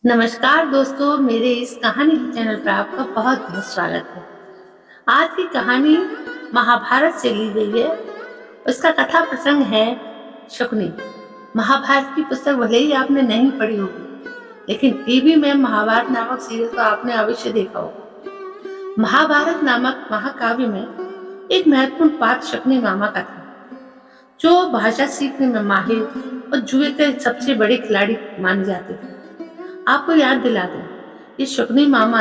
नमस्कार दोस्तों, मेरे इस कहानी के चैनल पर आपका बहुत बहुत स्वागत है। आज की कहानी महाभारत से ली गई है। उसका कथा प्रसंग है शकुनी। महाभारत की पुस्तक भले ही आपने नहीं पढ़ी होगी, लेकिन टीवी में महाभारत नामक सीरियल तो आपने अवश्य देखा होगा। महाभारत नामक महाकाव्य में एक महत्वपूर्ण पात्र शकुनी मामा का था, जो भाषा सीखने में माहिर और जुए के सबसे बड़े खिलाड़ी माने जाते थे। आपको याद दिला दें, ये शकुनी मामा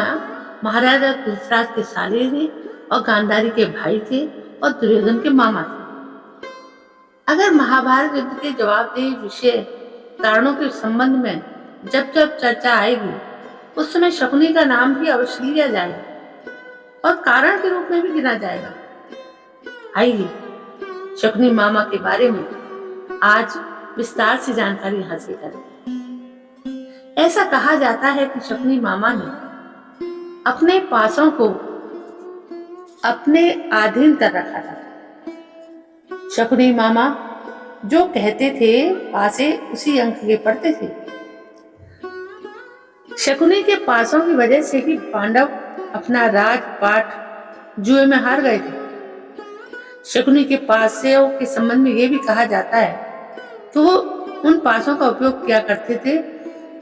महाराजा धृतराज के साले थे और गांधारी के भाई थे और दुर्योधन के मामा थे। अगर महाभारत युद्ध के जवाबदेही विषय कारणों के संबंध में जब जब चर्चा आएगी, उस समय शकुनी का नाम भी अवश्य लिया जाएगा और कारण के रूप में भी गिना जाएगा। आइए शकुनी मामा के बारे में आज विस्तार से जानकारी हासिल करें। ऐसा कहा जाता है कि शकुनी मामा ने अपने पासों को अपने अधीन कर रखा था। शकुनी मामा जो कहते थे पासे उसी अंक के पढ़ते थे। शकुनी के पासों की वजह से ही पांडव अपना राजपाट जुए में हार गए थे। शकुनी के पासों के संबंध में यह भी कहा जाता है तो वो उन पासों का उपयोग किया करते थे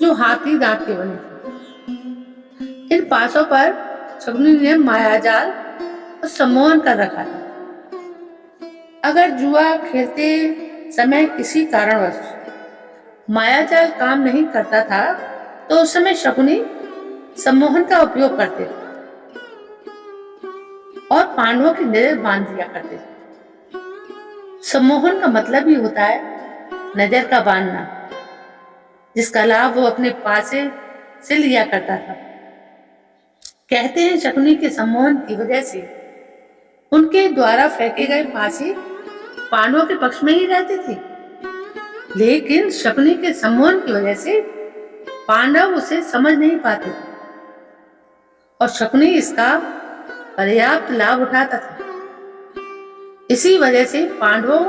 जो हाथी दांत के बने थे। इन पासों पर शकुनी ने मायाजाल और सम्मोहन कर रखा था। अगर जुआ खेलते समय किसी कारणवश मायाजाल काम नहीं करता था तो उस समय शकुनी सम्मोहन का उपयोग करते थे और पांडवों की नजर बांध दिया करते थे। सम्मोहन का मतलब ही होता है नजर का बांधना, जिसका लाभ वो अपने पासे से लिया करता था। कहते हैं शकुनी के सम्मोहन की वजह से उनके द्वारा फेंके गए पासे पांडवों के पक्ष में ही रहते थे, लेकिन शकुनी के सम्मोहन की वजह से पांडव उसे समझ नहीं पाते थे और शकुनी इसका पर्याप्त लाभ उठाता था। इसी वजह से पांडवों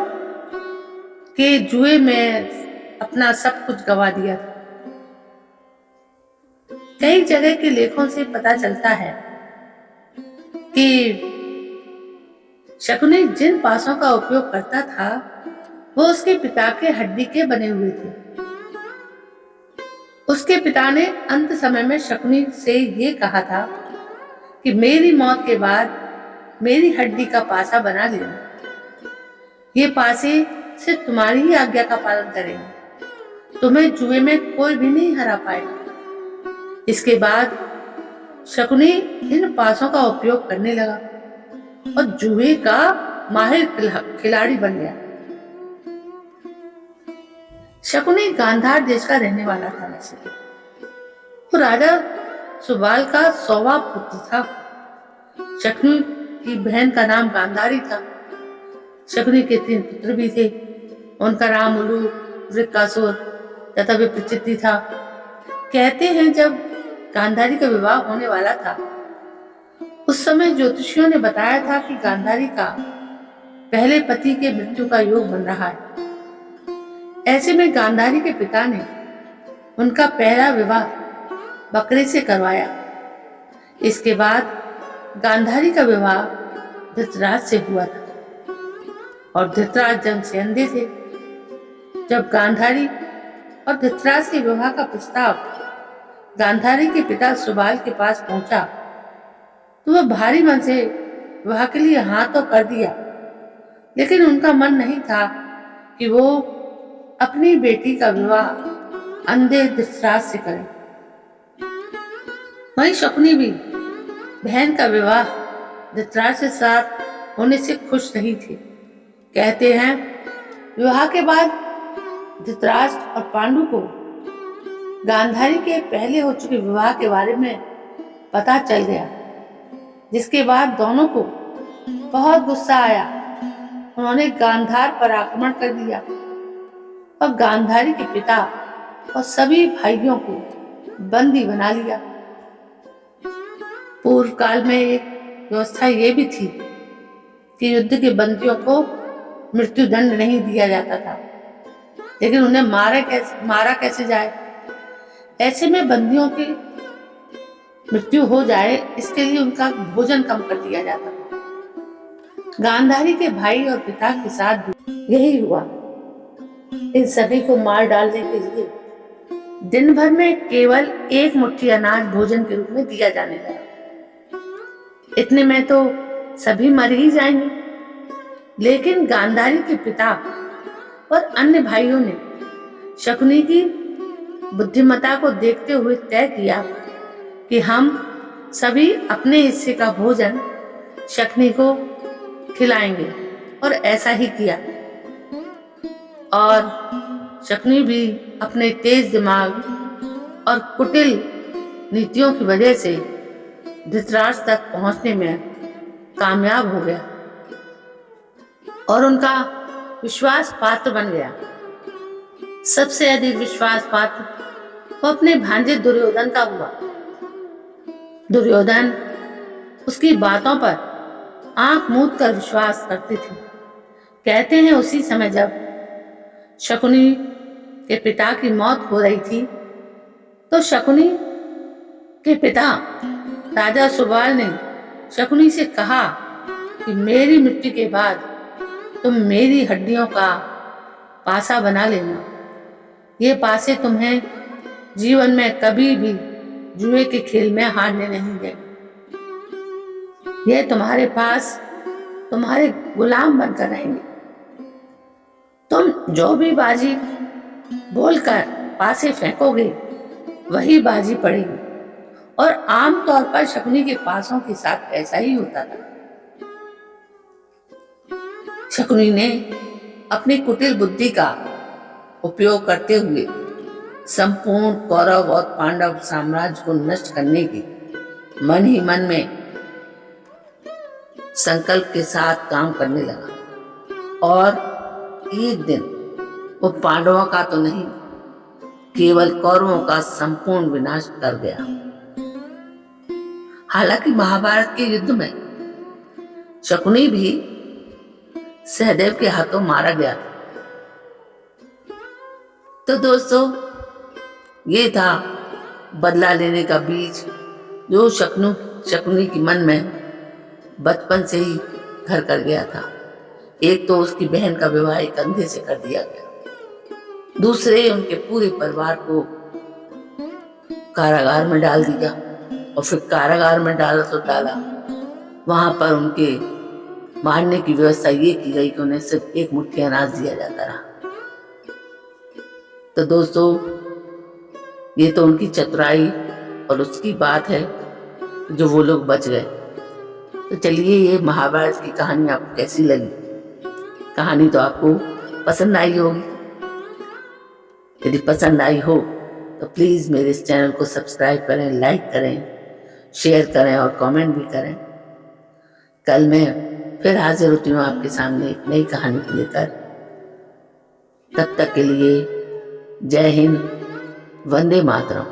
के जुए में अपना सब कुछ गवा दिया था। कई जगह के लेखों से पता चलता है कि शकुनी जिन पासों का उपयोग करता था वो उसके पिता के हड्डी के बने हुए थे। उसके पिता ने अंत समय में शकुनी से ये कहा था कि मेरी मौत के बाद मेरी हड्डी का पासा बना लेना। ये पासे सिर्फ तुम्हारी ही आज्ञा का पालन करेंगे, तुम्हें जुए में कोई भी नहीं हरा पाएगा। इसके बाद शकुनी इन पासों का उपयोग करने लगा और जुए का माहिर खिलाड़ी बन गया। शकुनी गांधार देश का रहने वाला था। वैसे वो राजा सुबाल का 100वां पुत्र था। शकुनी की बहन का नाम गांधारी था। शकुनी के 3 पुत्र भी थे। उनका नाम उलू, वृक्कासुर तथा विप्रचित्ति था। कहते हैं जब गांधारी का विवाह होने वाला था, उस समय ज्योतिषियों ने बताया था कि गांधारी का पहले पति के मृत्यु का योग बन रहा है। ऐसे में गांधारी के पिता ने उनका पहला विवाह बकरे से करवाया। इसके बाद गांधारी का विवाह धृतराज से हुआ था और धृतराज जन्म से अंधे थे। जब गांधारी और धृतराज के विवाह का प्रस्ताव गांधारी के पिता सुबाल के पास पहुंचा तो वह भारी मन से विवाह के लिए हाँ तो कर दिया, लेकिन उनका मन नहीं था कि वो अपनी बेटी का विवाह अंधे धृतराज से करें। वहीं शकुनी भी बहन का विवाह धृतराज के साथ होने से खुश नहीं थे। कहते हैं विवाह के बाद धृतराज और पांडु को गांधारी के पहले हो चुके विवाह के बारे में पता चल गया, जिसके बाद दोनों को बहुत गुस्सा आया। उन्होंने गांधार पर आक्रमण कर दिया और गांधारी के पिता और सभी भाइयों को बंदी बना लिया। पूर्व काल में एक व्यवस्था ये भी थी कि युद्ध के बंदियों को मृत्यु दंड नहीं दिया जाता था, लेकिन उन्हें मारा कैसे जाए, ऐसे में बंदियों की मृत्यु हो जाए, इसके लिए उनका भोजन कम कर दिया जाता था। गांधारी के भाई और पिता के साथ भी यही हुआ। इन सभी को मार डालने के लिए दिन भर में केवल एक मुट्ठी अनाज भोजन के रूप में दिया जाने लगा। इतने में तो सभी मर ही जाएंगे। लेकिन गांधारी के पिता और अन्य भाइयों ने शकुनी की बुद्धिमत्ता को देखते हुए तय किया कि हम सभी अपने हिस्से का भोजन शकुनी को खिलाएंगे, और ऐसा ही किया। और शकुनी भी अपने तेज दिमाग और कुटिल नीतियों की वजह से धृतराष्ट्र तक पहुंचने में कामयाब हो गया और उनका विश्वास पात्र बन गया। सबसे अधिक विश्वास पात्र वो अपने भांजे दुर्योधन का हुआ। दुर्योधन उसकी बातों पर आंख मूंद कर विश्वास करते थे। कहते हैं उसी समय जब शकुनी के पिता की मौत हो रही थी, तो शकुनी के पिता राजा सुबाल ने शकुनी से कहा कि मेरी मृत्यु के बाद तुम मेरी हड्डियों का पासा बना लेना। ये पासे तुम्हें जीवन में कभी भी जुए के खेल में हारने नहीं देंगे। ये तुम्हारे पास तुम्हारे गुलाम बनकर रहेंगे। तुम जो भी बाजी बोलकर पासे फेंकोगे वही बाजी पड़ेगी। और आमतौर पर शकुनी के पासों के साथ ऐसा ही होता था। शकुनी ने अपनी कुटिल बुद्धि का उपयोग करते हुए संपूर्ण कौरव और पांडव साम्राज्य को नष्ट करने की मन ही मन में संकल्प के साथ काम करने लगा। और एक दिन वो पांडवों का तो नहीं, केवल कौरवों का संपूर्ण विनाश कर गया। हालांकि महाभारत के युद्ध में शकुनी भी सहदेव के हाथों मारा गया। तो दोस्तों, ये था बदला लेने का बीज जो शकुनी के मन में बचपन से ही घर कर गया था। एक तो उसकी बहन का विवाह एक अंधे से कर दिया गया, दूसरे उनके पूरे परिवार को कारागार में डाल दिया। और फिर कारागार में डाला तो डाला, वहां पर उनके मारने की व्यवस्था ये की गई कि उन्हें सिर्फ एक मुट्ठी अनाज दिया जाता रहा। तो दोस्तों, ये तो उनकी चतुराई और उसकी बात है जो वो लोग बच गए। तो चलिए, ये महाभारत की कहानी आपको कैसी लगी? कहानी तो आपको पसंद आई होगी। यदि पसंद आई हो तो प्लीज मेरे इस चैनल को सब्सक्राइब करें, लाइक करें, शेयर करें और कमेंट भी करें। कल मैं फिर हाजिर होती हूँ आपके सामने एक नई कहानी को लेकर। तब तक के लिए जय हिंद, वंदे मातरम।